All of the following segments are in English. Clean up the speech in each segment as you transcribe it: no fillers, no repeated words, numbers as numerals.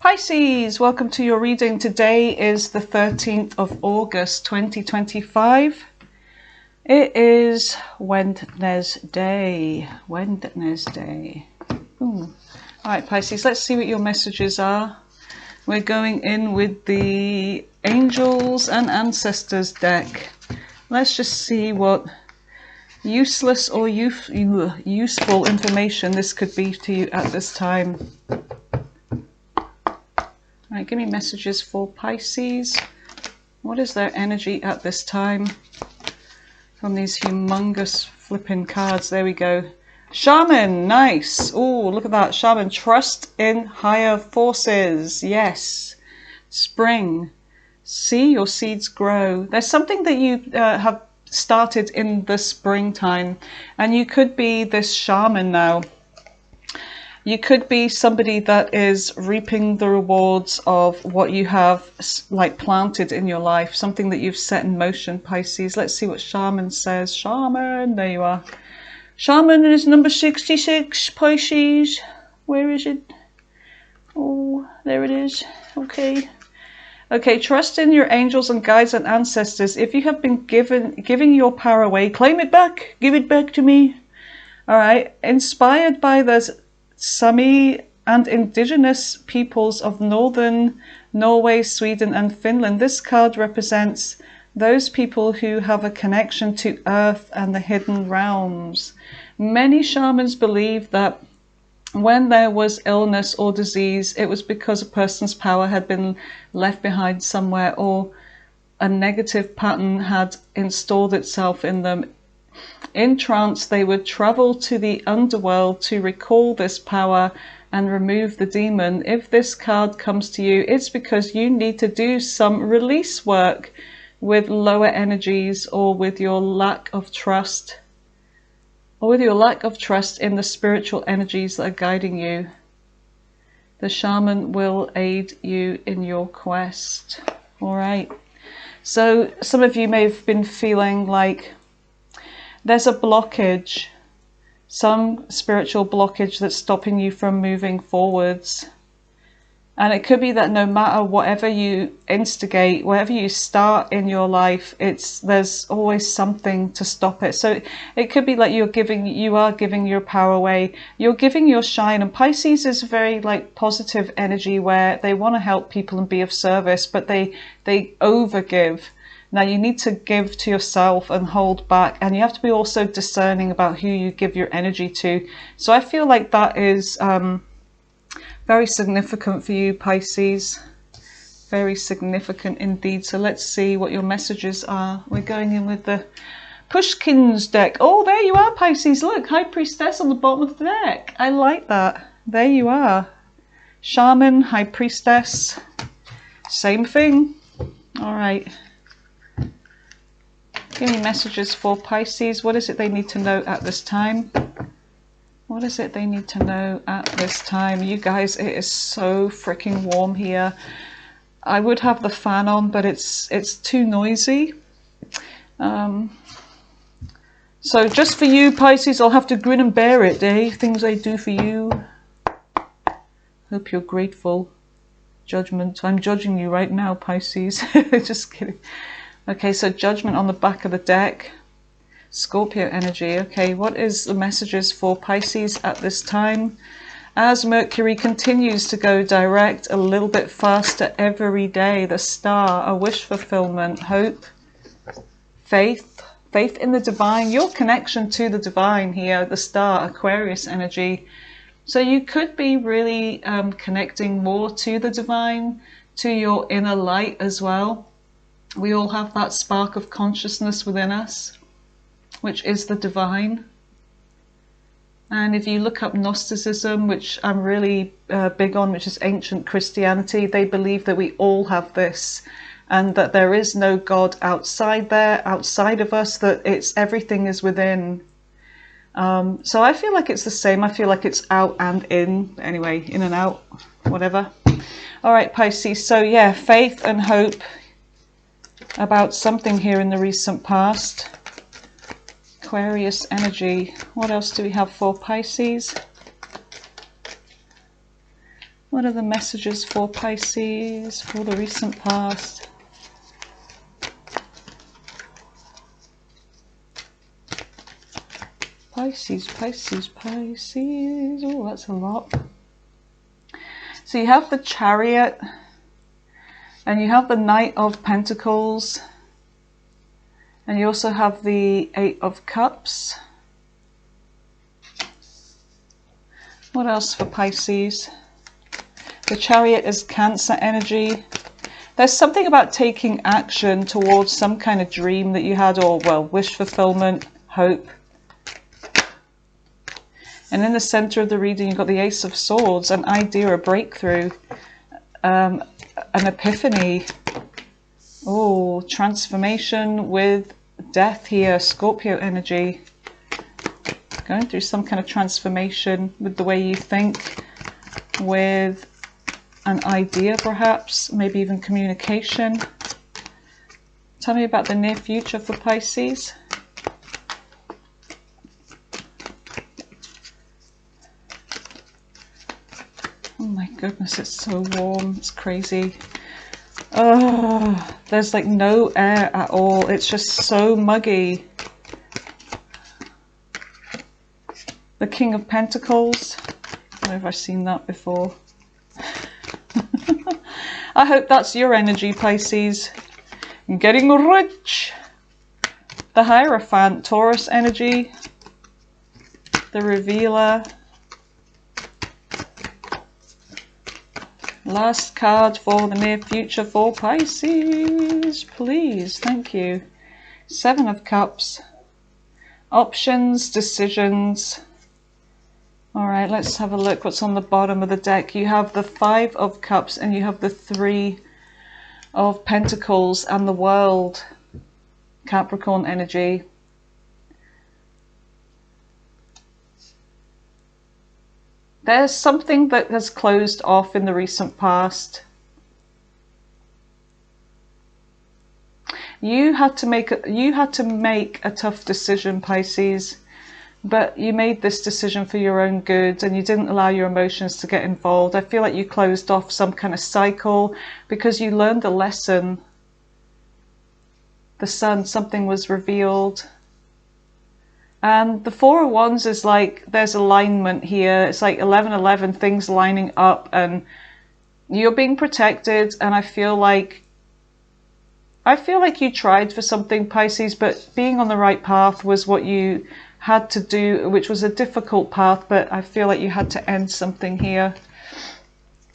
Pisces, welcome to your reading. Today is the 13th of August 2025. It is Wednesday. Alright Pisces, let's see what your messages are. We're going in with the Angels and Ancestors deck. Let's just see what useless or useful information this could be to you at this time. Right, give me messages for Pisces. What is their energy at this time? From these humongous flipping cards. There we go. Shaman, nice. Oh, look at that. Shaman, trust in higher forces. Yes. Spring, see your seeds grow. There's something that you have started in the springtime, and you could be this shaman now. You could be somebody that is reaping the rewards of what you have like planted in your life, something that you've set in motion, Pisces. Let's see what Shaman says. Shaman, there you are. Shaman is number 66, Pisces. Where is it? Oh, there it is. Okay. Okay, trust in your angels and guides and ancestors. If you have been giving your power away, claim it back. Give it back to me. All right. Inspired by the Sami and indigenous peoples of northern Norway, Sweden and Finland. This card represents those people who have a connection to earth and the hidden realms. Many shamans believe that when there was illness or disease, it was because a person's power had been left behind somewhere, or a negative pattern had installed itself in them. In trance, they would travel to the underworld to recall this power and remove the demon. If this card comes to you, it's because you need to do some release work with lower energies, or with your lack of trust, in the spiritual energies that are guiding you. The shaman will aid you in your quest. All right. So some of you may have been feeling like there's a blockage, some spiritual blockage that's stopping you from moving forwards. And it could be that no matter whatever you instigate, whatever you start in your life, there's always something to stop it. So it could be like you are giving your power away, you're giving your shine. And Pisces is very like positive energy, where they want to help people and be of service, but they overgive. Now you need to give to yourself and hold back, and you have to be also discerning about who you give your energy to. So I feel like that is very significant for you, Pisces. Very significant indeed. So let's see what your messages are. We're going in with the Pushkin's deck. Oh, there you are, Pisces. Look, High Priestess on the bottom of the deck. I like that. There you are. Shaman, High Priestess. Same thing. All right. Give me messages for Pisces. What is it they need to know at this time? What is it they need to know at this time? You guys, it is so freaking warm here. I would have the fan on, but it's too noisy. So just for you, Pisces, I'll have to grin and bear it, eh? Things I do for you. Hope you're grateful. Judgment. I'm judging you right now, Pisces. Just kidding. Okay, so Judgment on the back of the deck. Scorpio energy. Okay, what is the messages for Pisces at this time? As Mercury continues to go direct a little bit faster every day, the star, a wish fulfillment, hope, faith in the divine, your connection to the divine here, the star, Aquarius energy. So you could be really connecting more to the divine, to your inner light as well. We all have that spark of consciousness within us, which is the divine. And if you look up Gnosticism, which I'm really big on, which is ancient Christianity, they believe that we all have this, and that there is no God outside of us, that everything is within. So I feel like it's the same. I feel like it's out and in. Anyway, in and out, whatever. All right, Pisces. So yeah, faith and hope about something here in the recent past. Aquarius energy. What else do we have for Pisces? What are the messages for Pisces for the recent past? Pisces, Pisces, Pisces. Oh, that's a lot. So you have the Chariot, and you have the Knight of Pentacles, and you also have the Eight of Cups. What else for Pisces? The Chariot is Cancer energy. There's something about taking action towards some kind of dream that you had, or, well, wish fulfillment, hope. And in the center of the reading, you've got the Ace of Swords, an idea, a breakthrough, an epiphany. Oh, transformation with death here, Scorpio energy. Going through some kind of transformation with the way you think, with an idea perhaps, maybe even communication. Tell me about the near future for Pisces. Oh my goodness, it's so warm, it's crazy. Oh, there's like no air at all, it's just so muggy. The King of Pentacles. I don't know if I've seen that before. I hope that's your energy, Pisces. Getting rich. The Hierophant, Taurus energy. The Revealer. Last card for the near future for Pisces, please. Thank you. Seven of Cups. Options, decisions. All right, let's have a look what's on the bottom of the deck. You have the Five of Cups and you have the Three of Pentacles and the World, Capricorn energy. There's something that has closed off in the recent past. You had to make a tough decision, Pisces. But you made this decision for your own good and you didn't allow your emotions to get involved. I feel like you closed off some kind of cycle because you learned a lesson. The Sun, something was revealed. And the Four of Wands is like, there's alignment here. It's like 11-11, things lining up and you're being protected. And I feel like you tried for something, Pisces, but being on the right path was what you had to do, which was a difficult path, but I feel like you had to end something here.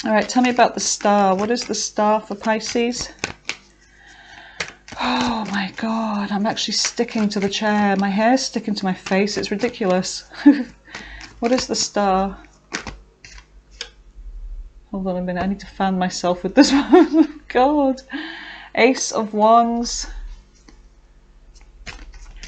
All right, tell me about the Star. What is the Star for Pisces? Oh my God, I'm actually sticking to the chair. My hair's sticking to my face. It's ridiculous. What is the Star? Hold on a minute, I need to fan myself with this one. God. Ace of Wands.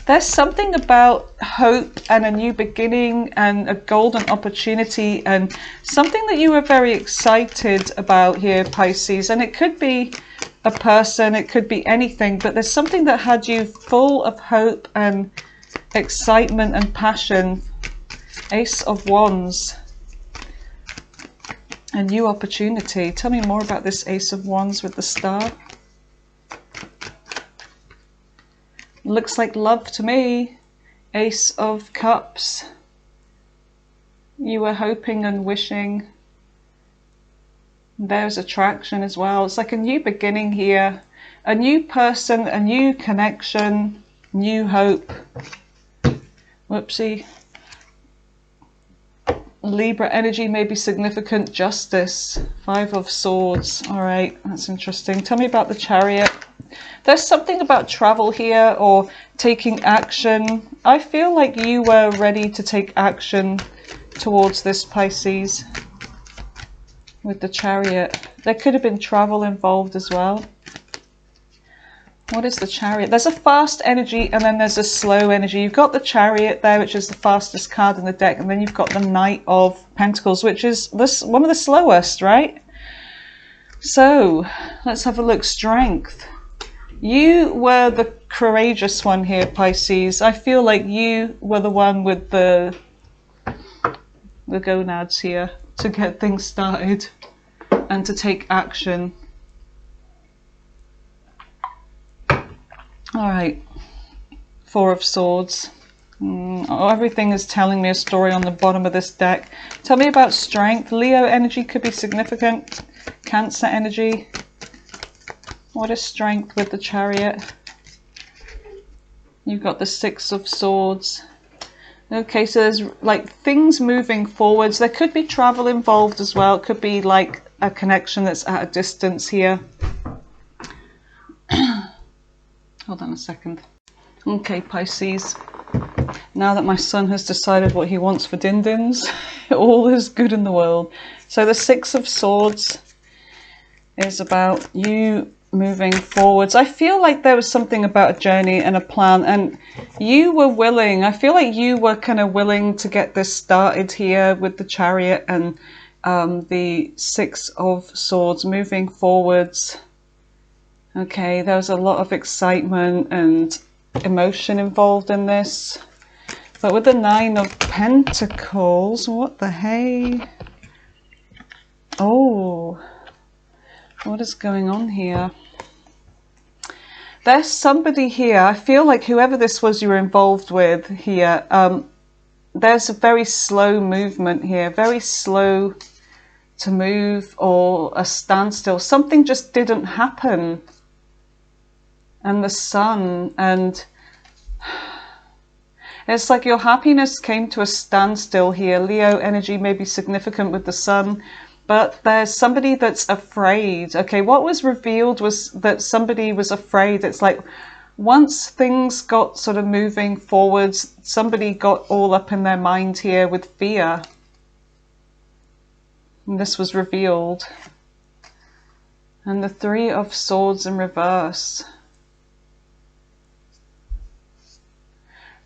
There's something about hope and a new beginning and a golden opportunity and something that you were very excited about here, Pisces. And it could be a person, it could be anything, but there's something that had you full of hope and excitement and passion. Ace of Wands. A new opportunity. Tell me more about this Ace of Wands with the Star. Looks like love to me. Ace of Cups. You were hoping and wishing. There's attraction as well. It's like a new beginning here. A new person, a new connection, new hope. Whoopsie. Libra energy may be significant. Justice. Five of Swords. All right, that's interesting. Tell me about the Chariot. There's something about travel here or taking action. I feel like you were ready to take action towards this, Pisces, with the Chariot. There could have been travel involved as well. What is the Chariot? There's a fast energy and then there's a slow energy. You've got the Chariot there, which is the fastest card in the deck, and then you've got the Knight of Pentacles, which is one of the slowest, right? So let's have a look. Strength. You were the courageous one here, Pisces. I feel like you were the one with the gonads here to get things started. and to take action. All right, Four of Swords. Everything is telling me a story on the bottom of this deck. Tell me about strength. Leo energy could be significant. Cancer energy. What is strength with the Chariot? You've got the Six of Swords. Okay, so there's like things moving forwards. There could be travel involved as well. It could be like a connection that's at a distance here. Hold on a second. Okay, Pisces. Now that my son has decided what he wants for din-dins, all is good in the world. So the Six of Swords is about you moving forwards. I feel like there was something about a journey and a plan, and you were willing. I feel like you were kind of willing to get this started here with the Chariot and the Six of Swords moving forwards. Okay, there was a lot of excitement and emotion involved in this. But with the Nine of Pentacles, what the hey? Oh, what is going on here? There's somebody here. I feel like whoever this was you were involved with here, there's a very slow movement here, very slow to move, or a standstill. Something just didn't happen. And the Sun, and it's like your happiness came to a standstill here. Leo energy may be significant with the Sun, but there's somebody that's afraid. Okay, what was revealed was that somebody was afraid. It's like once things got sort of moving forwards, somebody got all up in their mind here with fear. And this was revealed. And the Three of Swords in reverse.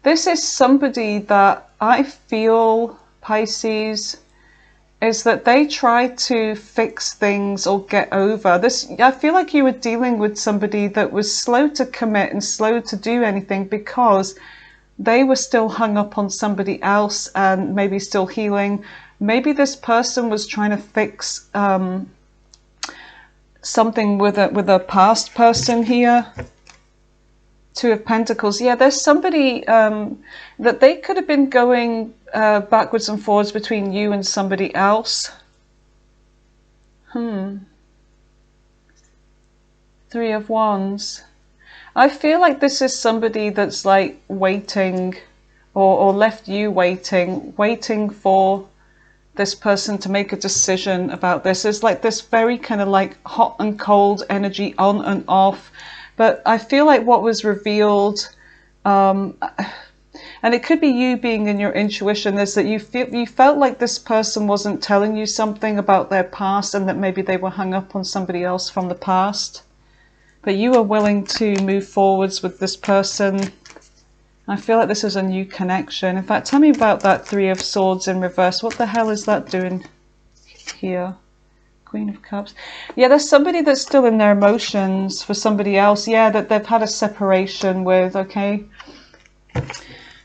This is somebody that I feel, Pisces, is that they try to fix things or get over this. I feel like you were dealing with somebody that was slow to commit and slow to do anything because they were still hung up on somebody else and maybe still healing. Maybe this person was trying to fix something with a past person here. Two of Pentacles. Yeah, there's somebody that they could have been going backwards and forwards between you and somebody else. Three of Wands. I feel like this is somebody that's like waiting or left you waiting for this person to make a decision about this. It's like this very kind of like hot and cold energy on and off. But I feel like what was revealed, and it could be you being in your intuition, is that you felt like this person wasn't telling you something about their past and that maybe they were hung up on somebody else from the past. But you were willing to move forwards with this person. I feel like this is a new connection. In fact, tell me about that Three of Swords in reverse. What the hell is that doing here? Queen of Cups. Yeah, there's somebody that's still in their emotions for somebody else. Yeah, that they've had a separation with, okay?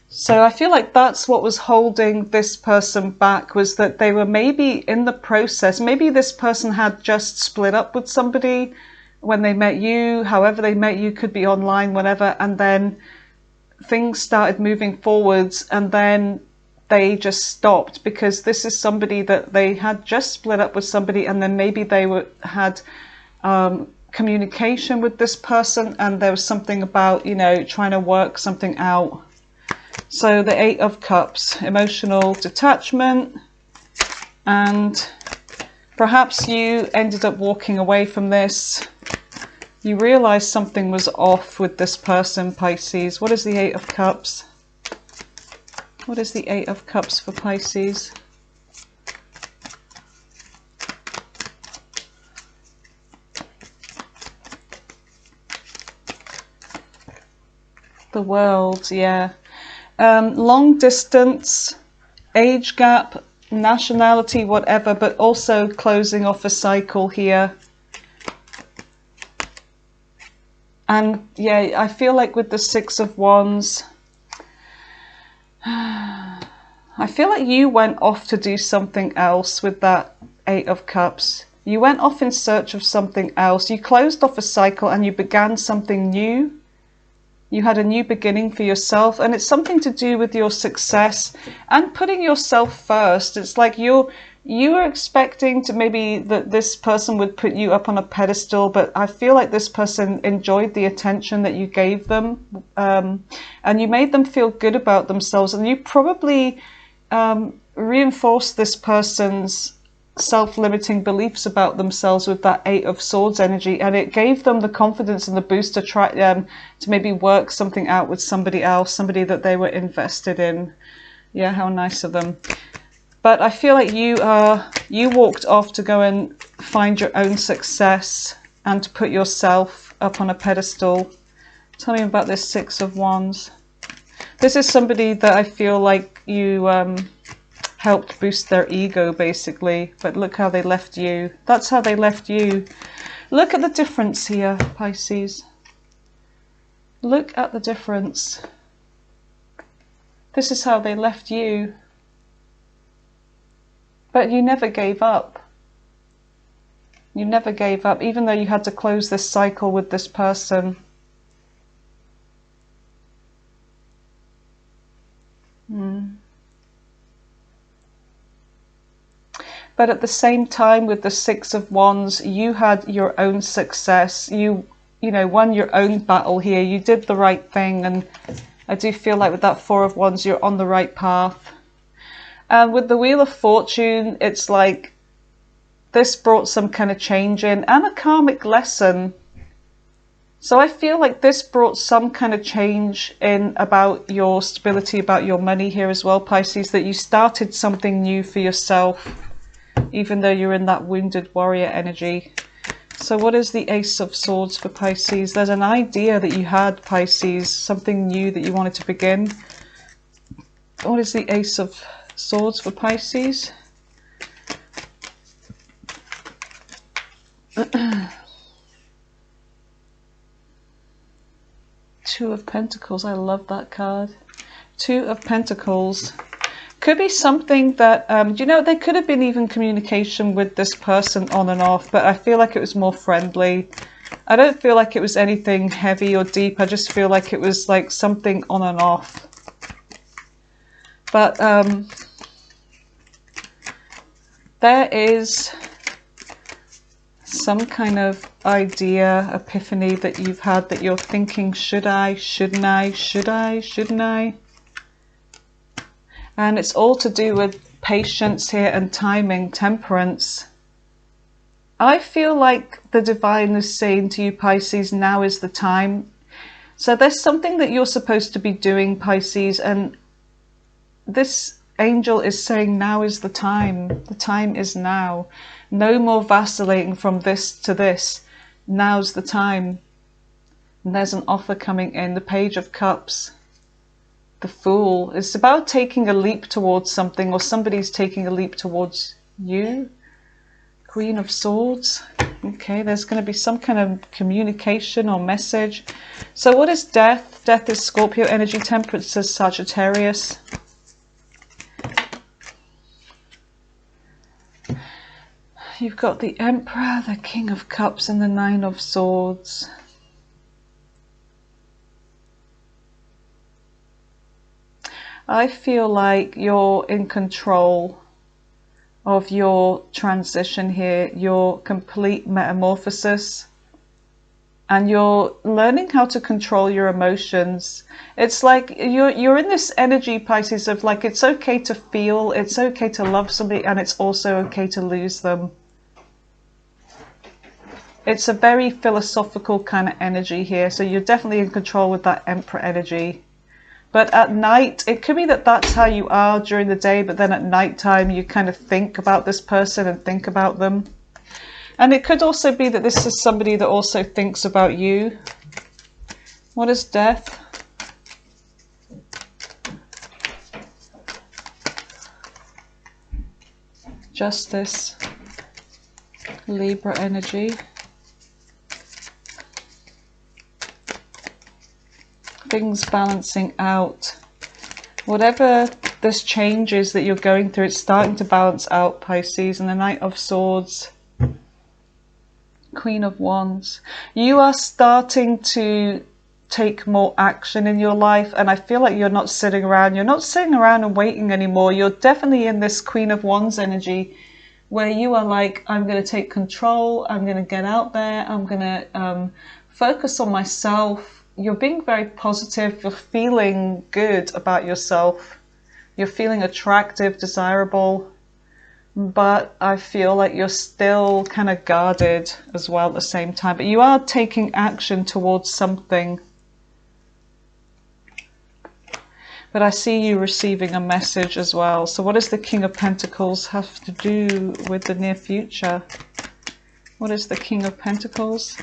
So I feel like that's what was holding this person back, was that they were maybe in the process. Maybe this person had just split up with somebody when they met you. However they met you, could be online, whatever. And then things started moving forwards and then they just stopped, because this is somebody that they had just split up with somebody, and then maybe they had communication with this person, and there was something about, you know, trying to work something out. So the Eight of Cups, emotional detachment, and perhaps you ended up walking away from this. You realized something was off with this person, Pisces. What is the Eight of Cups? What is the Eight of Cups for Pisces? The World, yeah. Long distance, age gap, nationality, whatever, but also closing off a cycle here. And yeah, I feel like with the Six of Wands, I feel like you went off to do something else with that Eight of Cups. You went off in search of something else. You closed off a cycle and you began something new. You had a new beginning for yourself, and it's something to do with your success and putting yourself first. It's like you were expecting to maybe that this person would put you up on a pedestal, but I feel like this person enjoyed the attention that you gave them, and you made them feel good about themselves, and you probably reinforced this person's self-limiting beliefs about themselves with that Eight of Swords energy, and it gave them the confidence and the boost to try to maybe work something out with somebody else, somebody that they were invested in. Yeah, how nice of them. But I feel like you walked off to go and find your own success and to put yourself up on a pedestal. Tell me about this Six of Wands. This is somebody that I feel like you helped boost their ego, basically. But look how they left you. That's how they left you. Look at the difference here, Pisces. Look at the difference. This is how they left you. But you never gave up. You never gave up, even though you had to close this cycle with this person. But at the same time, with the Six of Wands, you had your own success. You know, won your own battle here. You did the right thing, and I do feel like with that Four of Wands, you're on the right path. And with the Wheel of Fortune, it's like this brought some kind of change in and a karmic lesson. So I feel like this brought some kind of change in about your stability, about your money here as well, Pisces, that you started something new for yourself, even though you're in that wounded warrior energy. So what is the Ace of Swords for Pisces? There's an idea that you had, Pisces, something new that you wanted to begin. What is the Ace of Swords for Pisces? Two of Pentacles. I love that card. Two of Pentacles. Could be something that, you know, there could have been even communication with this person on and off, but I feel like it was more friendly. I don't feel like it was anything heavy or deep. I just feel like it was like something on and off. But there is some kind of idea, epiphany that you've had that you're thinking, should I, shouldn't I, should I, shouldn't I? And it's all to do with patience here and timing, temperance. I feel like the divine is saying to you, Pisces, now is the time. So there's something that you're supposed to be doing, Pisces, and this angel is saying now is the time. The time is now. No more vacillating from this to this. Now's the time. And there's an offer coming in. The Page of Cups. The Fool. It's about taking a leap towards something, or somebody's taking a leap towards you. Queen of Swords. Okay, there's going to be some kind of communication or message. So what is Death? Death is Scorpio energy. Temperance is Sagittarius. You've got the Emperor, the King of Cups, and the Nine of Swords. I feel like you're in control of your transition here, your complete metamorphosis, and you're learning how to control your emotions. It's like you're in this energy, Pisces, of like it's okay to feel, it's okay to love somebody, and it's also okay to lose them. It's a very philosophical kind of energy here, so you're definitely in control with that Emperor energy. But at night, it could be that that's how you are during the day, but then at night time you kind of think about this person and think about them. And it could also be that this is somebody that also thinks about you. What is Death? Justice. Libra energy. Things balancing out. Whatever this change is that you're going through, it's starting to balance out, Pisces. And the Knight of Swords. Queen of Wands. You are starting to take more action in your life, and I feel like you're not sitting around. You're not sitting around and waiting anymore. You're definitely in this Queen of Wands energy where you are like, I'm going to take control. I'm going to get out there. I'm going to focus on myself. You're being very positive. You're feeling good about yourself. You're feeling attractive, desirable. But I feel like you're still kind of guarded as well at the same time. But you are taking action towards something. But I see you receiving a message as well. So what does the King of Pentacles have to do with the near future? What is the King of Pentacles?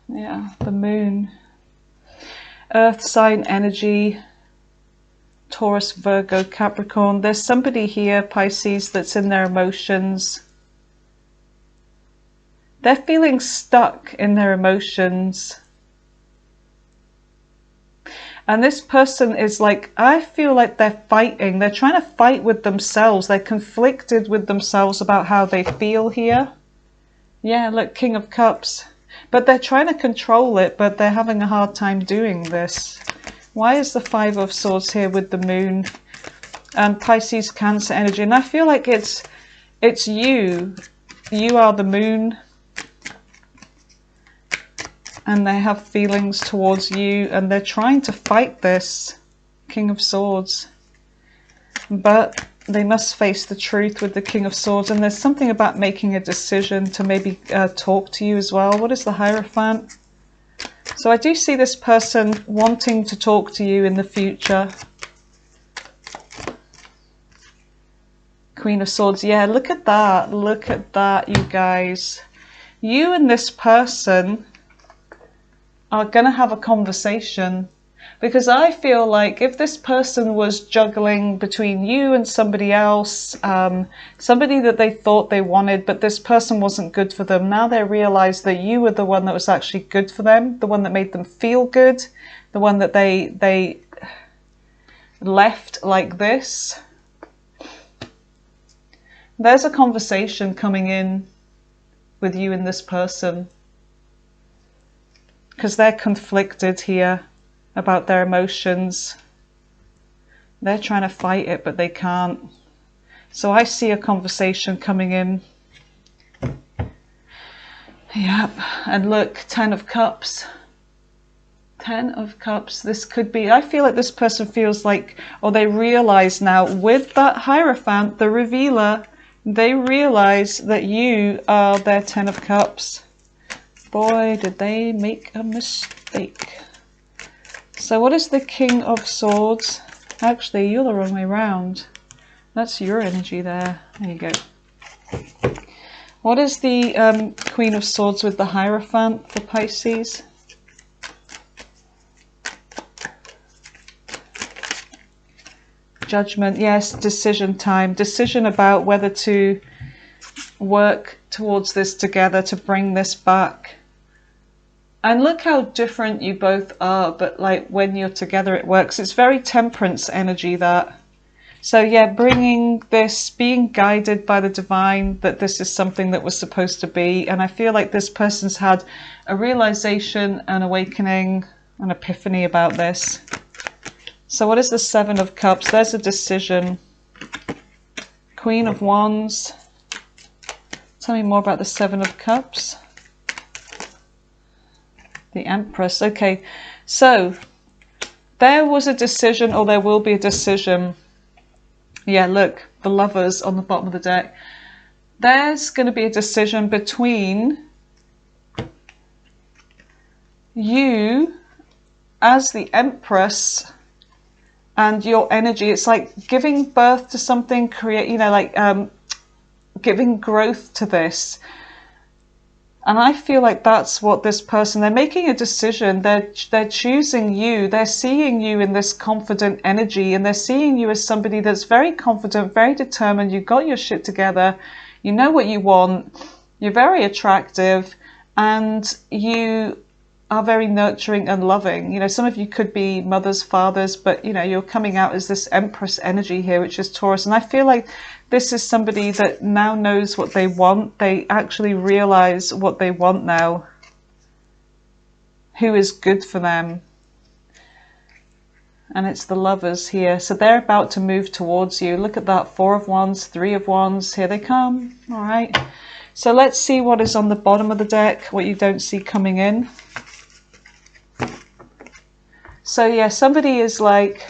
Yeah, the Moon. Earth sign energy. Taurus, Virgo, Capricorn. There's somebody here, Pisces, that's in their emotions. They're feeling stuck in their emotions. And this person is like, I feel like they're fighting. They're trying to fight with themselves. They're conflicted with themselves about how they feel here. Yeah, look, King of Cups. But they're trying to control it, but they're having a hard time doing this. Why is the Five of Swords here with the Moon and Pisces, Cancer energy? And I feel like it's you. You are the Moon. And they have feelings towards you, and they're trying to fight this King of Swords. But they must face the truth with the King of Swords. And there's something about making a decision to maybe talk to you as well. What is the Hierophant? So I do see this person wanting to talk to you in the future. Queen of Swords. Yeah, look at that. Look at that, you guys. You and this person are going to have a conversation, because I feel like if this person was juggling between you and somebody else, somebody that they thought they wanted, but this person wasn't good for them, now they realize that you were the one that was actually good for them, the one that made them feel good, the one that they left like this. There's a conversation coming in with you and this person, because they're conflicted here about their emotions. They're trying to fight it, but they can't. So I see a conversation coming in. Yep. And look, 10 of Cups. 10 of Cups. This could be, I feel like this person feels like, or they realize now with that Hierophant, the revealer, they realize that you are their 10 of Cups. Boy, did they make a mistake. So what is the King of Swords? Actually, you're the wrong way around. That's your energy there. There you go. What is the Queen of Swords with the Hierophant for Pisces? Judgment. Yes, decision time. Decision about whether to work towards this together to bring this back. And look how different you both are, but like when you're together it works. It's very Temperance energy, that. So yeah, bringing this, being guided by the divine, that this is something that was supposed to be. And I feel like this person's had a realization, an awakening, an epiphany about this. So what is the Seven of Cups? There's a decision. Queen of Wands. Tell me more about the Seven of Cups. The Empress. Okay, so there was a decision, or there will be a decision. Yeah, look, the Lovers on the bottom of the deck. There's going to be a decision between you as the Empress and your energy. It's like giving birth to something, create, you know, like giving growth to this. And I feel like that's what this person, they're making a decision, they're choosing you, they're seeing you in this confident energy, and they're seeing you as somebody that's very confident, very determined, you've got your shit together, you know what you want, you're very attractive, and you are very nurturing and loving. You know, some of you could be mothers, fathers, but you know, you're coming out as this Empress energy here, which is Taurus. And I feel like this is somebody that now knows what they want. They actually realize what they want now, who is good for them. And it's the Lovers here. So they're about to move towards you. Look at that, 4 of Wands, 3 of Wands. Here they come. All right. So let's see what is on the bottom of the deck, what you don't see coming in. So yeah, somebody is like,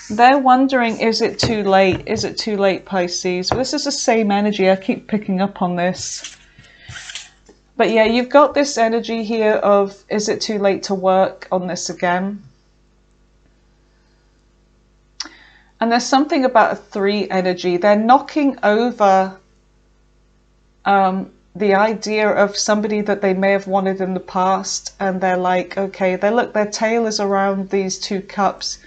they're wondering, is it too late? Is it too late, Pisces? Well, this is the same energy. I keep picking up on this. But yeah, you've got this energy here of, is it too late to work on this again? And there's something about a 3 energy. They're knocking over the idea of somebody that they may have wanted in the past. And they're like, okay, their tail is around these 2 cups.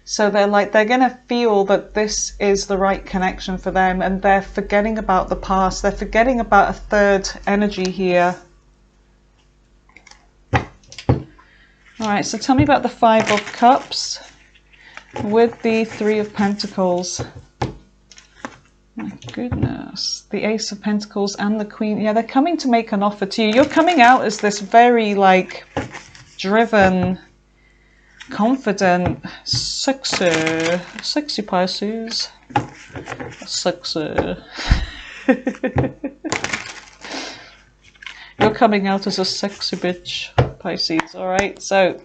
So they're like, they're going to feel that this is the right connection for them. And they're forgetting about the past. They're forgetting about a 3rd energy here. All right, so tell me about the 5 of Cups with the 3 of Pentacles. My goodness. The Ace of Pentacles and the Queen. Yeah, they're coming to make an offer to you. You're coming out as this very, like, driven, confident, sexy Pisces. Sexy. You're coming out as a sexy bitch, Pisces. All right, so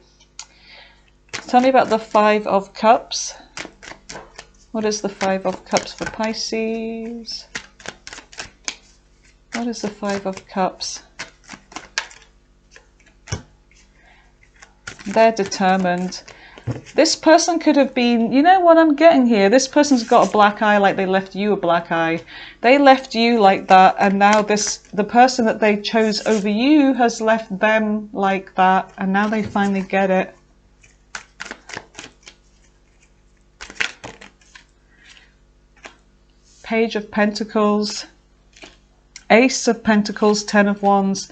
tell me about the 5 of Cups. What is the 5 of Cups for Pisces? What is the 5 of Cups? They're determined. This person could have been, you know what I'm getting here? This person's got a black eye like they left you a black eye. They left you like that, and now the person that they chose over you has left them like that, and now they finally get it. Page of Pentacles, Ace of Pentacles, 10 of Wands.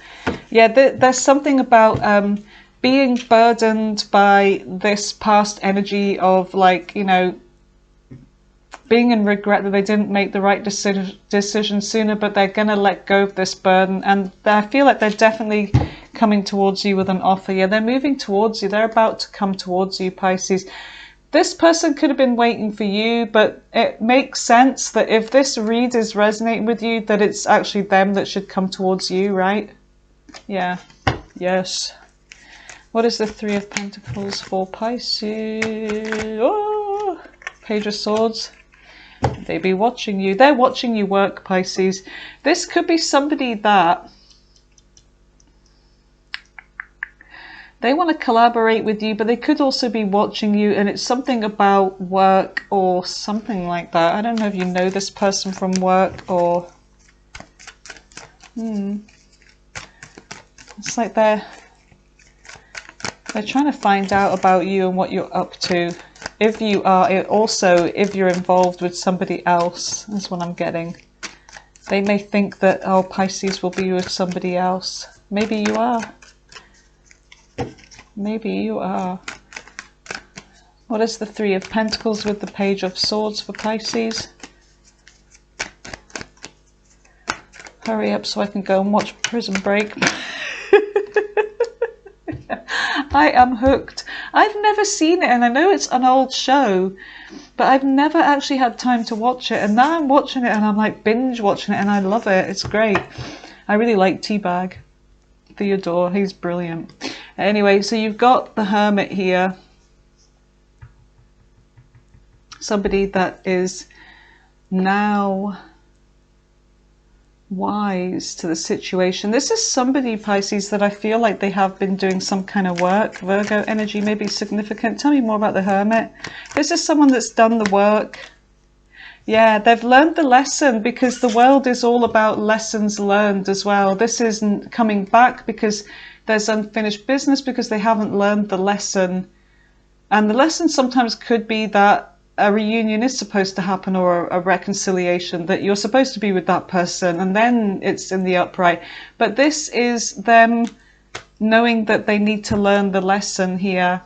Yeah, there's something about being burdened by this past energy of, like, you know, being in regret that they didn't make the right decision sooner, but they're going to let go of this burden. And I feel like they're definitely coming towards you with an offer. Yeah, they're moving towards you. They're about to come towards you, Pisces. This person could have been waiting for you, but it makes sense that if this read is resonating with you, that it's actually them that should come towards you, right? Yeah. Yes. What is the 3 of Pentacles for Pisces? Oh, Page of Swords. They be watching you. They're watching you work, Pisces. This could be somebody that they want to collaborate with you, but they could also be watching you, and it's something about work or something like that. I don't know if you know this person from work or... It's like they're trying to find out about you and what you're up to. If you are, also if you're involved with somebody else, that's what I'm getting. They may think that, oh, Pisces will be with somebody else. Maybe you are. Maybe you are. What is the 3 of Pentacles with the Page of Swords for Pisces? Hurry up so I can go and watch Prison Break. I am hooked. I've never seen it, and I know it's an old show, but I've never actually had time to watch it. And now I'm watching it, and I'm like binge watching it, and I love it. It's great. I really like Teabag. Theodore, he's brilliant. Anyway, so you've got the Hermit here. Somebody that is now wise to the situation. This is somebody, Pisces, that I feel like they have been doing some kind of work. Virgo energy may be significant. Tell me more about the Hermit. This is someone that's done the work. Yeah, they've learned the lesson, because the world is all about lessons learned as well. This isn't coming back because there's unfinished business, because they haven't learned the lesson. And the lesson sometimes could be that a reunion is supposed to happen, or a reconciliation, that you're supposed to be with that person, and then it's in the upright. But this is them knowing that they need to learn the lesson here.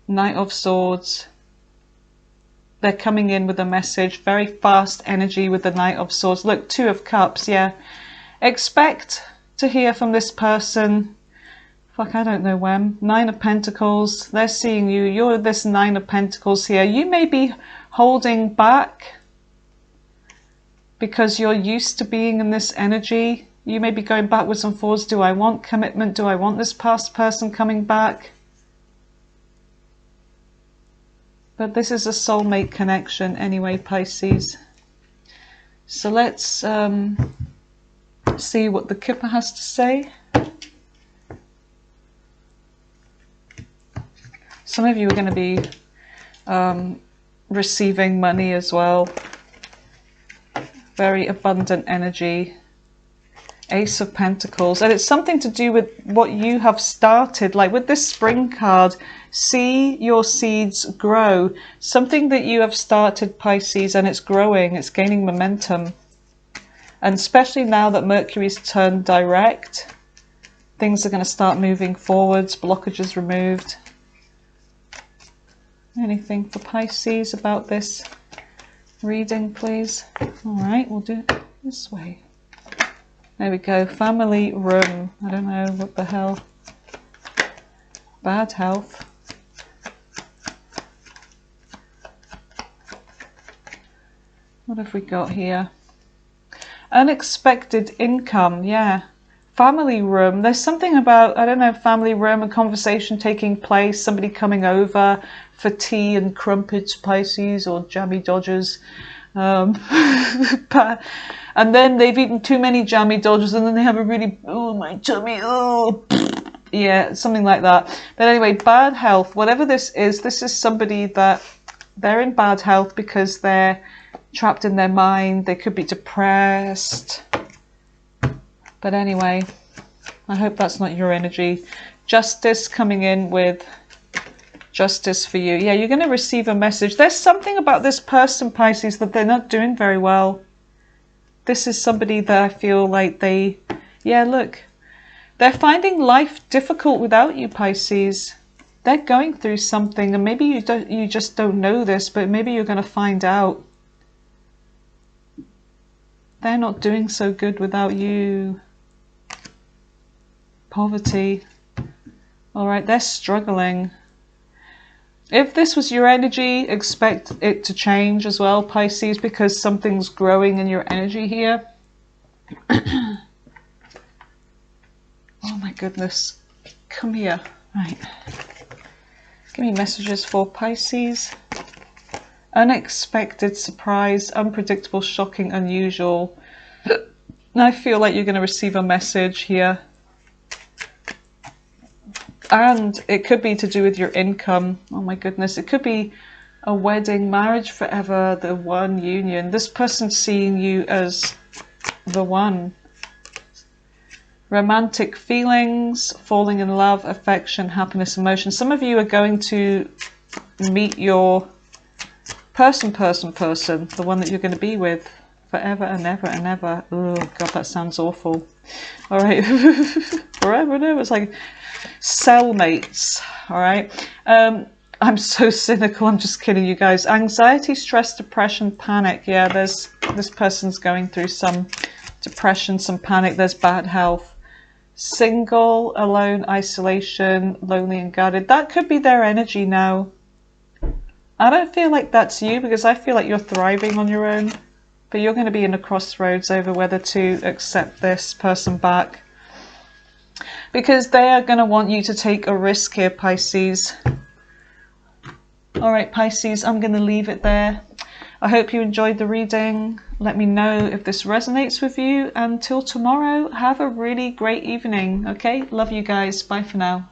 Knight of Swords. They're coming in with a message. Very fast energy with the Knight of Swords. Look, Two of Cups, yeah. Expect to hear from this person. Fuck, I don't know when. Nine of Pentacles. They're seeing you. You're this Nine of Pentacles here. You may be holding back because you're used to being in this energy. You may be going backwards and forwards. Do I want commitment? Do I want this past person coming back? But this is a soulmate connection anyway, Pisces. So let's see what the Kipper has to say. Some of you are going to be receiving money as well. Very abundant energy. Ace of Pentacles. And it's something to do with what you have started. Like with this Spring card, see your seeds grow. Something that you have started, Pisces, and it's growing. It's gaining momentum. And especially now that Mercury's turned direct, things are going to start moving forwards. Blockages removed. Anything for Pisces about this reading, please? All right, we'll do it this way. There we go. Family room. I don't know what the hell. Bad health. What have we got here? Unexpected income. Yeah. Family room. There's something about, I don't know, family room, a conversation taking place, somebody coming over for tea and crumpets, Pisces, or jammy dodgers. And then they've eaten too many jammy dodgers and then they have a really, oh my tummy, oh, yeah, something like that. But anyway, bad health, whatever this is somebody that they're in bad health because they're trapped in their mind. They could be depressed. But anyway, I hope that's not your energy. Justice coming in with justice for you. Yeah, you're going to receive a message. There's something about this person, Pisces, that they're not doing very well. This is somebody that I feel like they, yeah, look, they're finding life difficult without you, Pisces. They're going through something, and maybe you just don't know this, but maybe you're going to find out. They're not doing so good without you. Poverty. All right, they're struggling. If this was your energy, expect it to change as well, Pisces, because something's growing in your energy here. Oh my goodness. Come here. Right. Give me messages for Pisces. Unexpected, surprise, unpredictable, shocking, unusual. I feel like you're going to receive a message here. And it could be to do with your income. Oh my goodness. It could be a wedding, marriage forever, the one union. This person's seeing you as the one. Romantic feelings, falling in love, affection, happiness, emotion. Some of you are going to meet your person, the one that you're going to be with forever and ever and ever. Oh God, that sounds awful. All right. Forever and ever. It's like cellmates. All right. I'm so cynical. I'm just kidding, you guys. Anxiety, stress, depression, panic. Yeah, this person's going through some depression, some panic. There's bad health. Single, alone, isolation, lonely and guarded. That could be their energy now. I don't feel like that's you, because I feel like you're thriving on your own. But you're going to be in a crossroads over whether to accept this person back. Because they are going to want you to take a risk here, Pisces. Alright, Pisces, I'm going to leave it there. I hope you enjoyed the reading. Let me know if this resonates with you. Until tomorrow, have a really great evening. Okay? Love you guys. Bye for now.